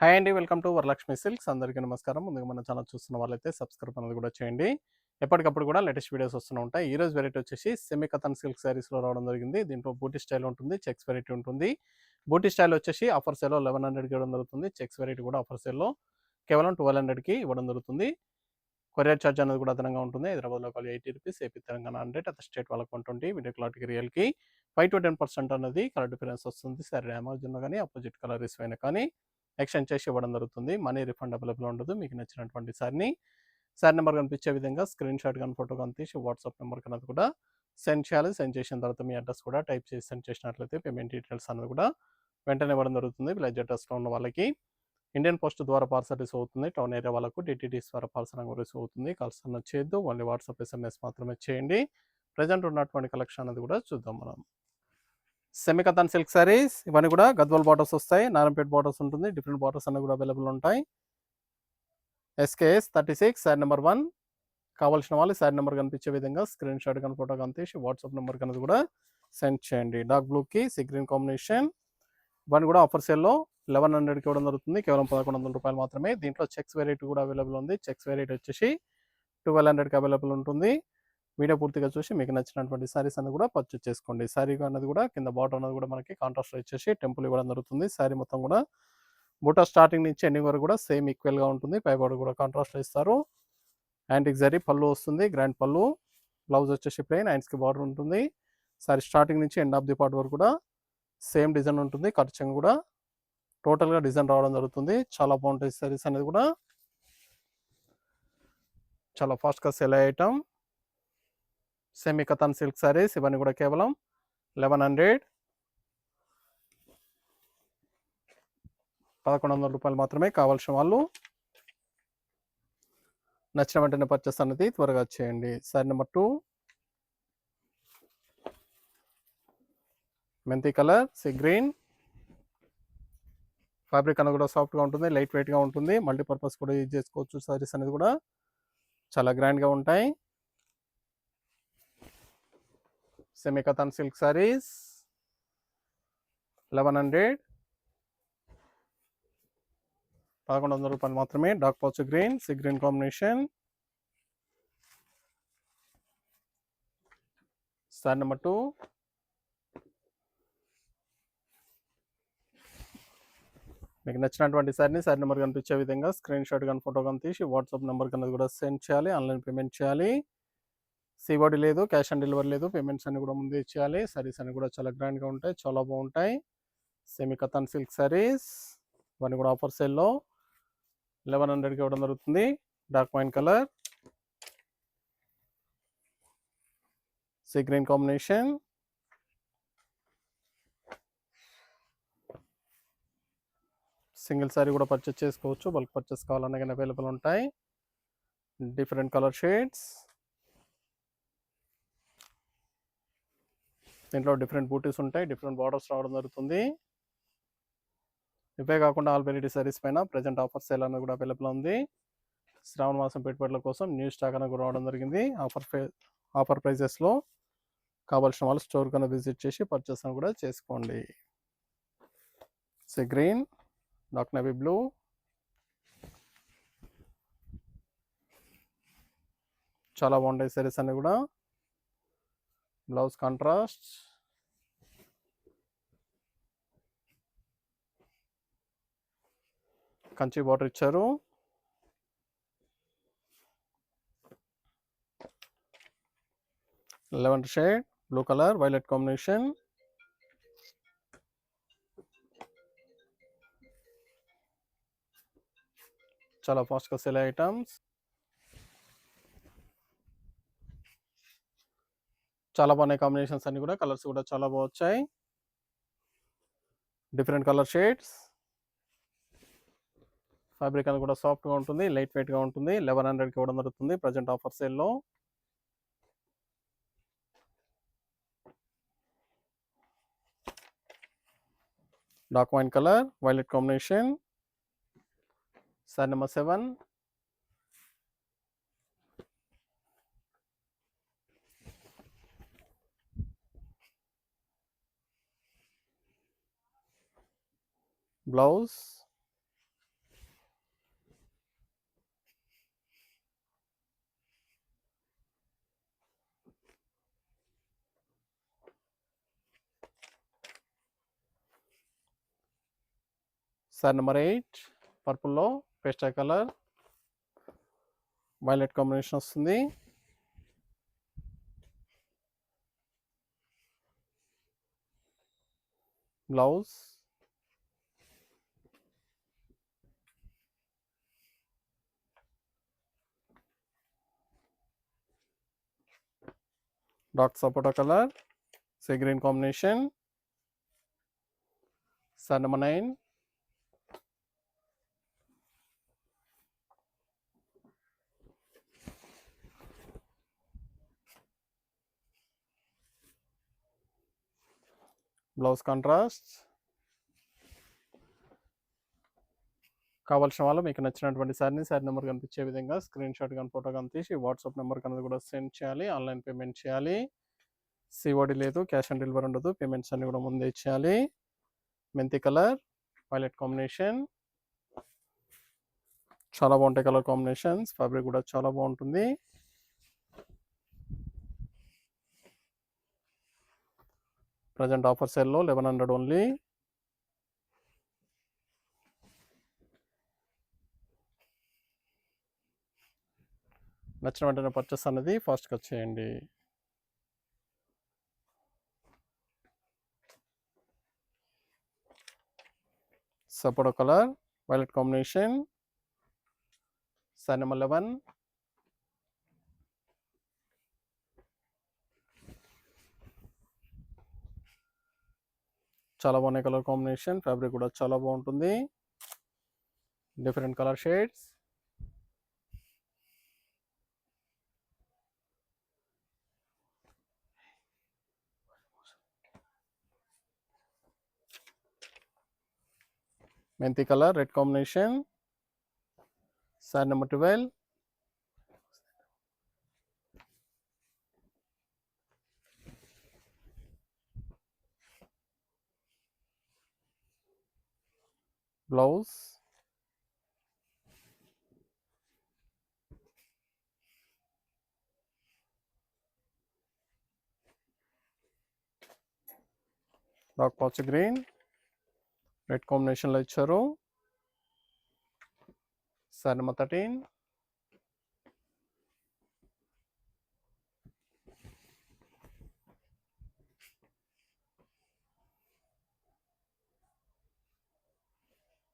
Hi అండి. Welcome to Varalakshmi silks. అందరికీ నమస్కారం. ముందుగా మన ఛానల్ చూస్తున్న వాళ్ళైతే సబ్స్క్రైబ్ అనేది కూడా చేయండి. ఎప్పటికప్పుడు కూడా లేటెస్ట్ వీడియోస్ వస్తూనే ఉంటాయి. ఈరోజు వెరైటీ వచ్చేసి సెమీ కథన్ సిల్క్ శారీస్‌లో రావడం జరిగింది. దీంట్లో బూటీ స్టైల్ ఉంటుంది. చెక్స్ వెరైటీ ఉంటుంది. బూటీ స్టైల్ వచ్చేసి ఆఫర్ సేల్‌లో 1100కి ఇవ్వడం జరుగుతుంది. చెక్స్ వెరైటీ కూడా ఆఫర్ సేల్‌లో కేవలం 1200కి ఇవ్వడం జరుగుతుంది. కొరియర్ చార్జ్ అనేది కూడా అదనంగా ఉంటుంది. హైదరాబాద్‌లో కాల్ రూ. 80, ఏపీ తెలంగాణ 100, అదర్ స్టేట్ వాళ్ళకి 120, వీడియో క్లారిటీకి రియల్‌కి 5-10% అనేది కలర్ డిఫరెన్స్ వస్తుంది. సారీ అమెజాన్‌లో కానీ అపోజిట్ కలర్ రిసీవ్ అయినా కానీ ఎక్స్చేంజ్ చేసి ఇవ్వడం జరుగుతుంది. మనీ రిఫండ్ అవైలబుల్ ఉండదు. మీకు నచ్చినటువంటి సారీ నెంబర్ కనిపించే విధంగా స్క్రీన్ షాట్ కానీ ఫోటో కానీ తీసి వాట్సాప్ నెంబర్ కనేది కూడా సెండ్ చేయాలి. సెండ్ చేసిన తర్వాత మీ అడ్రస్ కూడా టైప్ చేసి సెండ్ చేసినట్లయితే పేమెంట్ డీటెయిల్స్ అనేది కూడా వెంటనే ఇవ్వడం జరుగుతుంది. విలేజ్ అడ్రస్లో ఉన్న వాళ్ళకి ఇండియన్ పోస్ట్ ద్వారా పార్సల్ రిసీవ్ అవుతుంది. టౌన్ ఏరియా వాళ్ళకు డిటిడిఎస్ ద్వారా పార్సల్ అనేది రిసీవ్ అవుతుంది. కాల్స్ అన్నది చేయొద్దు. ఓన్లీ వాట్సాప్ ఎస్ఎంఎస్ మాత్రమే చేయండి. ప్రజెంట్ ఉన్నటువంటి కలెక్షన్ అనేది కూడా చూద్దాం మనం. సెమీ కథన్ సిల్క్ సారీస్ ఇవన్నీ కూడా గద్వాల్ బార్డర్స్ వస్తాయి. నారంపేట బార్డర్స్ ఉంటుంది. డిఫరెంట్ బార్డర్స్ అన్ని కూడా అవైలబుల్ ఉంటాయి. SKS 36 sorry number 1. కావాల్సిన వాళ్ళు సారీ నెంబర్ కనిపించే విధంగా స్క్రీన్ షాట్ కానీ ఫోటో కానీ తీసి వాట్సాప్ నెంబర్ కనేది కూడా సెండ్ చేయండి. డార్క్ బ్లూకి సీ గ్రీన్ కాంబినేషన్. ఇవన్నీ కూడా ఆఫర్ సేల్లో 1100కి ఇవ్వడం జరుగుతుంది. కేవలం రూ. 1100 మాత్రమే. దీంట్లో చెక్స్ వెరైటీ కూడా అవైలబుల్ ఉంది. చెక్స్ వెరైటీ వచ్చేసి 1200కి అవైలబుల్ ఉంటుంది. వీడియో పూర్తిగా చూసి మీకు నచ్చినటువంటి సారీస్ అన్ని కూడా పర్చేస్ చేసుకోండి. సారీ అన్నది కూడా కింద బార్డర్ అనేది కూడా మనకి కాంట్రాస్ట్ ఇచ్చేసి టెంపుల్ ఇవ్వడం జరుగుతుంది. సారీ మొత్తం కూడా బూటా స్టార్టింగ్ నుంచి ఎండింగ్ వరకు కూడా సేమ్ ఈక్వల్గా ఉంటుంది. పై బార్డర్ కూడా కాంట్రాస్ట్ ఇస్తారు. యాంటిక్ జరీ పళ్ళు వస్తుంది. గ్రాండ్ పళ్ళు. బ్లౌజ్ వచ్చేసి ప్లెయిన్, హ్యాండ్స్కి బార్డర్ ఉంటుంది. సారీ స్టార్టింగ్ నుంచి ఎండ్ ఆఫ్ ది పార్ట్ వరకు కూడా సేమ్ డిజైన్ ఉంటుంది. ఖర్చు కూడా టోటల్గా డిజైన్ రావడం జరుగుతుంది. చాలా బాగుంటాయి సారీస్ అనేది కూడా. చాలా ఫాస్ట్గా సెల్ అయ్యే item semi Katan silk saris ఇవన్నీ కూడా కేవలం 1100 మాత్రమే. కావాల్సిన వాళ్ళు నచ్చిన వెంటనే పర్చేస్ అనేది త్వరగా చేయండి. సారీ నెంబర్ 2 మెంతి కలర్ సీ గ్రీన్. ఫ్యాబ్రిక్ అనేది కూడా సాఫ్ట్గా ఉంటుంది. లైట్ వెయిట్గా ఉంటుంది. మల్టీపర్పస్ కూడా యూజ్ చేసుకోవచ్చు. సారీస్ అనేది కూడా చాలా గ్రాండ్గా ఉంటాయి. సెమీ కథన్ సిల్క్ సారీస్ 1100 మాత్రమే. Dark pouch green sea green combination. Sari number 2 మీకు నచ్చినటువంటి సారీ నెంబర్ కనిపించే విధంగా స్క్రీన్ షాట్ కానీ ఫోటో కానీ తీసి వాట్సాప్ నెంబర్ కన్నా కూడా సెండ్ చేయాలి. ఆన్లైన్ పేమెంట్ చేయాలి. సిఓడి లేదు, క్యాష్ ఆన్ డెలివరీ లేదు. పేమెంట్స్ అన్ని కూడా ముందే ఇచ్చేయాలి. సారీస్ అన్ని కూడా చాలా గ్రాండ్గా ఉంటాయి. చాలా బాగుంటాయి. సెమీ కథన్ సిల్క్ సారీస్ ఇవన్నీ కూడా ఆఫర్ సేల్లో 1100కి ఇవ్వడం జరుగుతుంది. Dark wine colour sea green combination. Single sorry కూడా పర్చేస్ చేసుకోవచ్చు. బల్క్ పర్చేస్ కావాలన్నా కానీ అవైలబుల్ ఉంటాయి. Different colour shades. దీంట్లో డిఫరెంట్ బూటీస్ ఉంటాయి. డిఫరెంట్ బార్డర్స్ రావడం జరుగుతుంది. ఇవే కాకుండా ఆల్ వెరైటీ సారీస్ పైన ప్రజెంట్ ఆఫర్ సేల్ అనేది కూడా అవైలబుల్ ఉంది. శ్రావణ మాసం పెట్టుబడుల కోసం న్యూ స్టాక్ అనేది కూడా రావడం జరిగింది. ఆఫర్ ప్రైజెస్లో కావాల్సిన వాళ్ళు స్టోర్ కన్నా విజిట్ చేసి పర్చేస్ అని కూడా చేసుకోండి. Sea green, dark navy blue, చాలా బాగుంటాయి సారీస్ అన్ని కూడా. Blouse contrast. కంచి బార్డర్ ఇచ్చారు. Lavender shade, blue colour, violet combination. చాలా ఫాస్ట్గా సెల్ అయ్యే ఐటమ్స్. చాలా బాగున్నాయి కాంబినేషన్స్ అన్ని కూడా. కలర్స్ కూడా చాలా బాగా వచ్చాయి. Different colour shades. ఫ్యాబ్రిక్ అనేది కూడా సాఫ్ట్గా ఉంటుంది. లైట్ వెయిట్గా ఉంటుంది. 1100కి ఇవ్వడం జరుగుతుంది ప్రజెంట్ ఆఫర్ సేల్లో. Dark wine colour, violet combination. Sari number 7 blouse sari number 8 పర్పుల్లో పేస్టల్ కలర్ వైలెట్ కాంబినేషన్ వస్తుంది. Blouse dark sapota colour sea green combination. Sari number 9 blouse contrast. కావాల్సిన వాళ్ళు మీకు నచ్చినటువంటి శారీ నెంబర్ కనిపించే విధంగా స్క్రీన్ షాట్ కానీ ఫోటో కానీ తీసి వాట్సాప్ నెంబర్ కన్నది కూడా సెండ్ చేయాలి. ఆన్లైన్ పేమెంట్ చేయాలి. సిఓడి లేదు, క్యాష్ ఆన్ డెలివరీ ఉండదు. పేమెంట్స్ అన్ని కూడా ముందే ఇచ్చేయాలి. మెంతి కలర్ వైలెట్ కాంబినేషన్ చాలా బాగుంటాయి కలర్ కాంబినేషన్స్. ఫ్యాబ్రిక్ కూడా చాలా బాగుంటుంది. ప్రజెంట్ ఆఫర్ సేల్లో 1100 ఓన్లీ. నచ్చిన వెంటనే పర్చేస్ అనేది ఫాస్ట్గా చేయండి. Sapota colour violet combination sari number 11 చాలా బాగున్నాయి కలర్ కాంబినేషన్. ఫ్యాబ్రిక్ కూడా చాలా బాగుంటుంది. Different colour shades. మెంతి colour red combination sari number 12 blouse dark పాచ్ గ్రీన్ రెడ్ కాంబినేషన్లో ఇచ్చారు. శారీ నెంబర్ 13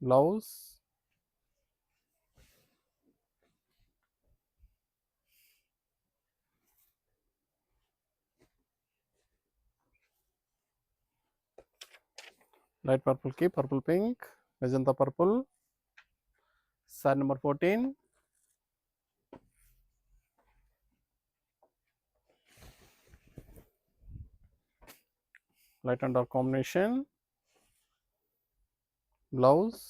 బ్లౌజ్ లైట్ పర్పుల్కి purple pink magenta purple. Sari number 14 light and dark combination. Blouse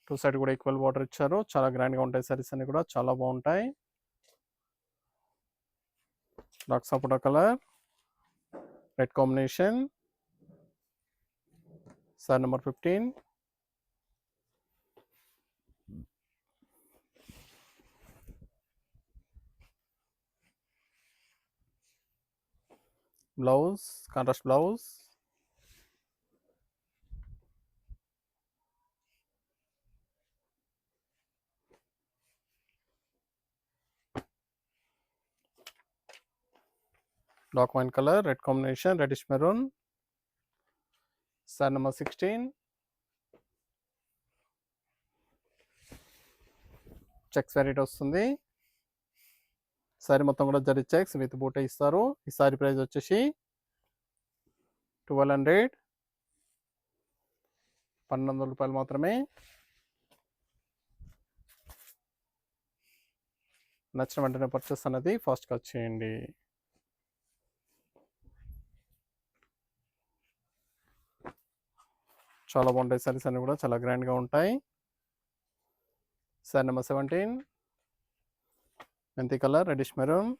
two side కూడా ఈక్వల్ బార్డర్ ఇచ్చారు. చాలా గ్రాండ్గా ఉంటాయి సారీస్ అన్ని కూడా చాలా బాగుంటాయి. Dark sapota colour red combination sari number 15 blouse contrast blouse. Dark wine colour red combination reddish maroon sari number 16 checks variety వస్తుంది. శారీ మొత్తం కూడా జరీ చెక్స్ విత్ బూటే ఇస్తారు. ఈ శారీ ప్రైస్ వచ్చేసి 1200 రూపాయలు మాత్రమే. నచ్చిన వెంటనే పర్చేస్ అనేది ఫాస్ట్గా చేయండి. చాలా బాగుంటాయి సారీస్ అన్ని కూడా చాలా గ్రాండ్గా ఉంటాయి. శారీ నెంబర్ 17 మెంతి కలర్ రెడిష్ మెరూన్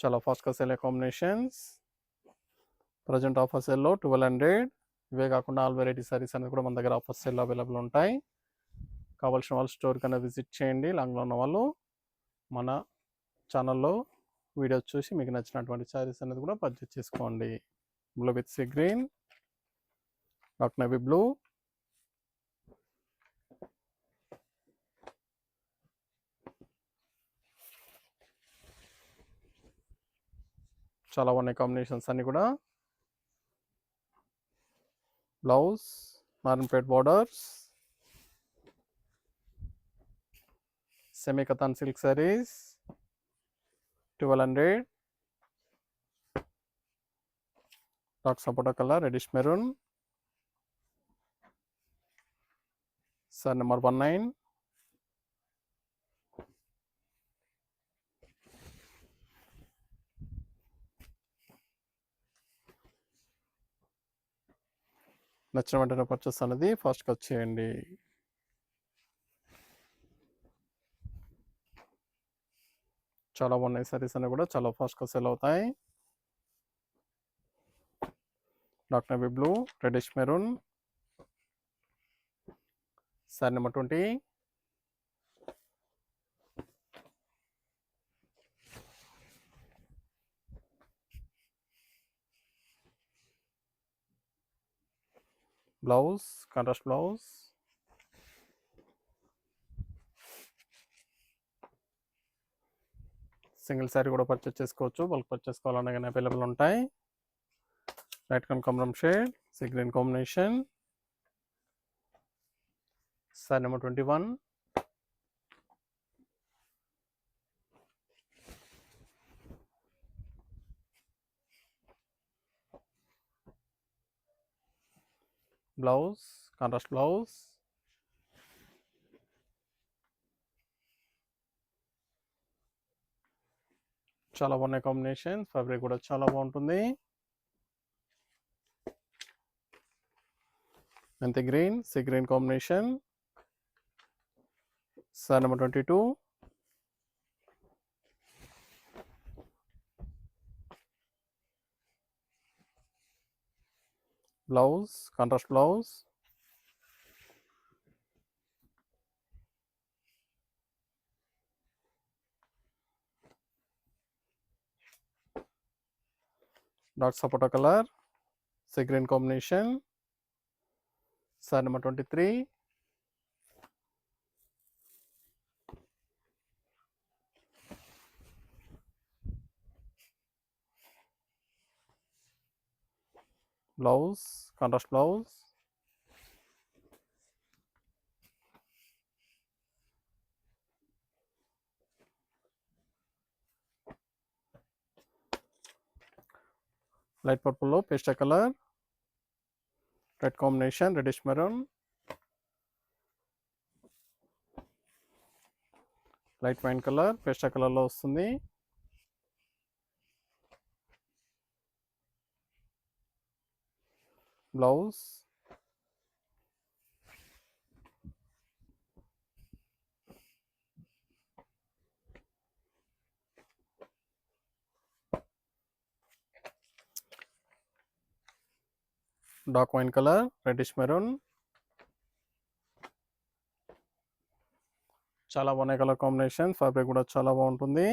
చాలా ఫాస్ట్గా సేల్ అయ్యే కాంబినేషన్స్. ప్రజెంట్ ఆఫర్ సేల్లో 1200. ఇవే కాకుండా ఆల్ వెరైటీ సారీస్ అనేది కూడా మన దగ్గర ఆఫర్ సేల్ అవైలబుల్ ఉంటాయి. కావాల్సిన వాళ్ళు స్టోర్ కన్నా విజిట్ చేయండి. లాంగ్లో ఉన్న వాళ్ళు మన ఛానల్లో వీడియోస్ చూసి మీకు నచ్చినటువంటి శారీస్ అనేది కూడా పర్చేస్ చేసుకోండి. Blue with sea green, dark navy blue, చాలా ఉన్నాయి కాంబినేషన్స్ అన్నీ కూడా. Blouse Narayanpet borders, semi Katan silk saris 1200, dark sapota colour, reddish maroon, sari number 19, నచ్చిన వెంటనే పర్చేస్ అనేది ఫాస్ట్గా వచ్చేయండి. చాలా బాగున్నాయి సారీస్ అన్నీ కూడా చాలా ఫాస్ట్గా సేల్ అవుతాయి. Dark navy blue, reddish maroon, sari number 20, blouse contrast blouse, single sari కూడా పర్చేస్ చేసుకోవచ్చు. బల్క్ పర్చేస్ కావాలన్నా కానీ అవైలబుల్ ఉంటాయి. లైట్ కనకాంబరం shade, sea green combination, sari number 21, blouse contrast blouse, చాలా బాగున్నాయి కాంబినేషన్. ఫ్యాబ్రిక్ కూడా చాలా బాగుంటుంది. మెంతి green, sea green combination, sari number 22, blouse contrast blouse, dark sapota colour, sea green combination, sari number 23, blouse contrast blouse, light పర్పుల్లో pastel colour, red combination, reddish maroon, light wine colour pastel కలర్లో వస్తుంది. Blouse dark wine colour, reddish maroon, చాలా బాగున్నాయి colour combination. Fabric కూడా చాలా బాగుంటుంది.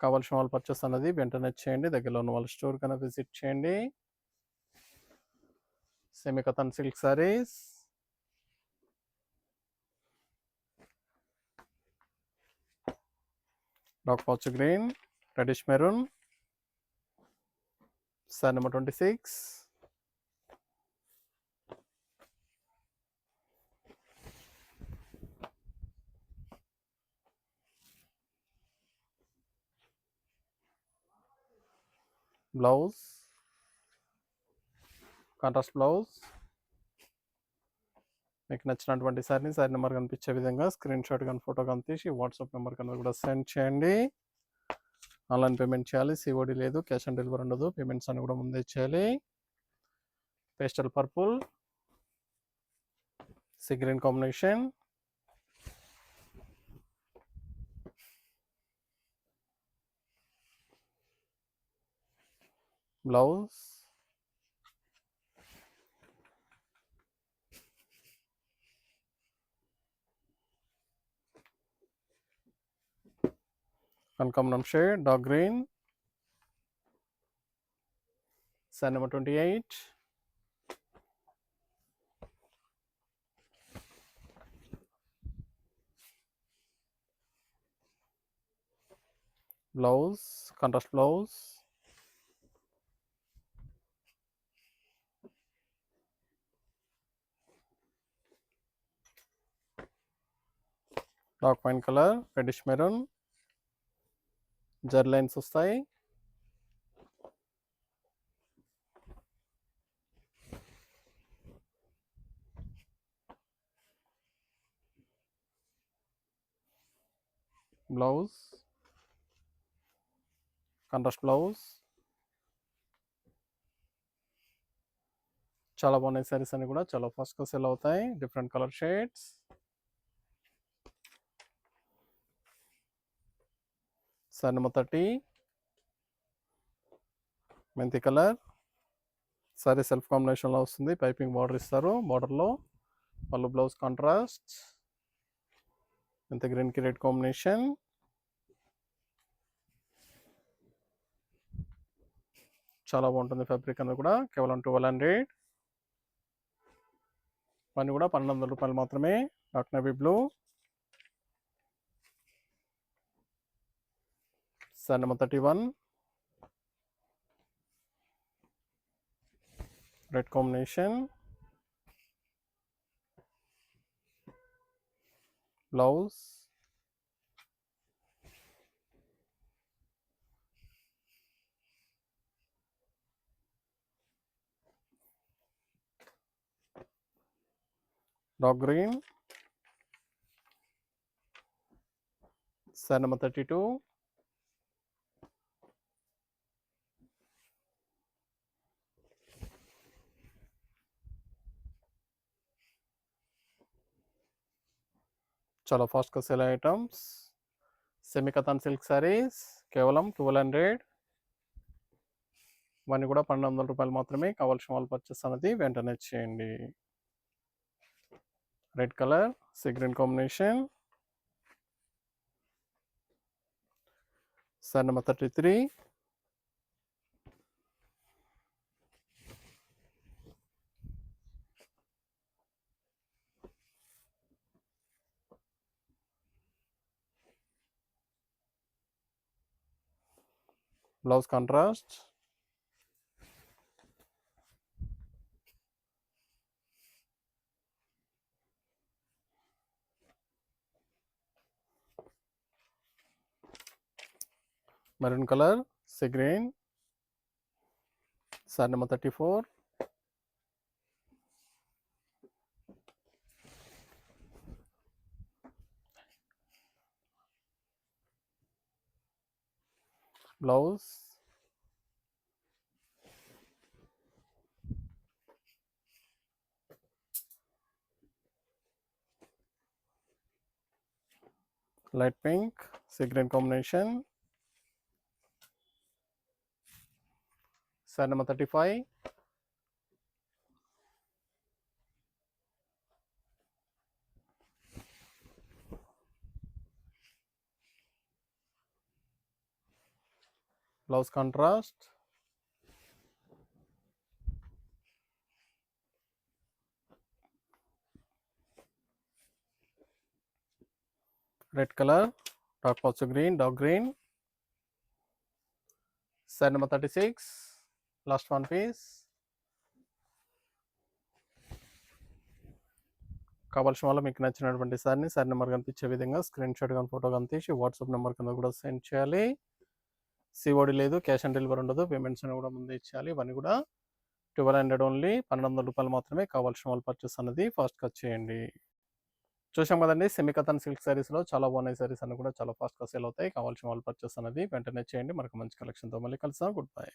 కావాల్సిన వాళ్ళు పర్చేస్ అనేది వెంటనే చేయండి. దగ్గరలో ఉన్న వాళ్ళ స్టోర్ కన్నా విజిట్ చేయండి. Semi Katan silk saris, dark పాచ్ green, reddish maroon, sari number 26, blouse contrast blouse. మీకు నచ్చినటువంటి సారీ నెంబర్ కనిపించే విధంగా స్క్రీన్ షాట్ కానీ ఫోటో కానీ తీసి వాట్సాప్ నెంబర్ కన్నా కూడా సెండ్ చేయండి. ఆన్లైన్ పేమెంట్ చేయాలి. సిఓడి లేదు, క్యాష్ ఆన్ డెలివరీ ఉండదు. పేమెంట్స్ అని కూడా ముందే చేయాలి. Pastel purple, sea green combination, blouse కనకాంబరం shade, dark green. Size number 28. Blouse, contrast blouse. Dark wine color, reddish maroon. Jar lines వస్తాయి. Blouse, contrast blouse. చాలా బాగున్నాయి సారీస్ అన్ని కూడా చాలా ఫాస్ట్గా సెల్ అవుతాయి. Different colour shades. Sorry number 30 మెంతి కలర్. సారీ సెల్ఫ్ కాంబినేషన్లో వస్తుంది. పైపింగ్ బార్డర్ ఇస్తారు. బార్డర్లో పళ్ళు, బ్లౌజ్ కాంట్రాస్ట్. మెంతి గ్రీన్కి రెడ్ కాంబినేషన్. చాలా బాగుంటుంది ఫ్యాబ్రిక్ అనేది కూడా. కేవలం 1200. పని కూడా 1200 రూపాయలు మాత్రమే. Dark navy blue. Sari number 31 red combination. Blouse, dark green. Sari number 32 చాలా ఫాస్ట్గా sale items. Semi Katan silk saris కేవలం 1200. ఇవన్నీ కూడా 1200 రూపాయలు మాత్రమే. కావాల్సిన వాళ్ళు పర్చేస్ అనేది వెంటనే చేయండి. Red colour, sea green combination. Sari number 33 blouse contrast. Maroon colour, sea green. Sari number 34 blouse, light pink, sea green combination. Sari number 35 blouse contrast. Red colour, dark పచ్చ green, dark green. Sari number 36 last one piece. కావాల్సిన వాళ్ళు మీకు నచ్చినటువంటి సారీని sorry number కనిపించే విధంగా screen shot కానీ photo కానీ తీసి వాట్సాప్ నెంబర్ కింద కూడా సెండ్ చేయాలి. సిఓడి లేదు, క్యాష్ ఆన్ డెలివరీ ఉండదు. పేమెంట్స్ అని కూడా ముందే ఇచ్చేయాలి. ఇవన్నీ కూడా 1200 ఓన్లీ. 1200 రూపాయలు మాత్రమే. కావాల్సిన వాళ్ళు పర్చేస్ అనేది ఫాస్ట్గా చేయండి. చూసాం కదండి, సెమీ కథన్ సిల్క్ శారీస్లో చాలా బాగున్నాయి. శారీస్ అన్ని కూడా చాలా ఫాస్ట్గా సేల్ అవుతాయి. కావాల్సిన వాళ్ళు పర్చేస్ అనేది వెంటనే చేయండి. మనకు మంచి కలెక్షన్తో మళ్ళీ కలుస్తాం. Good bye.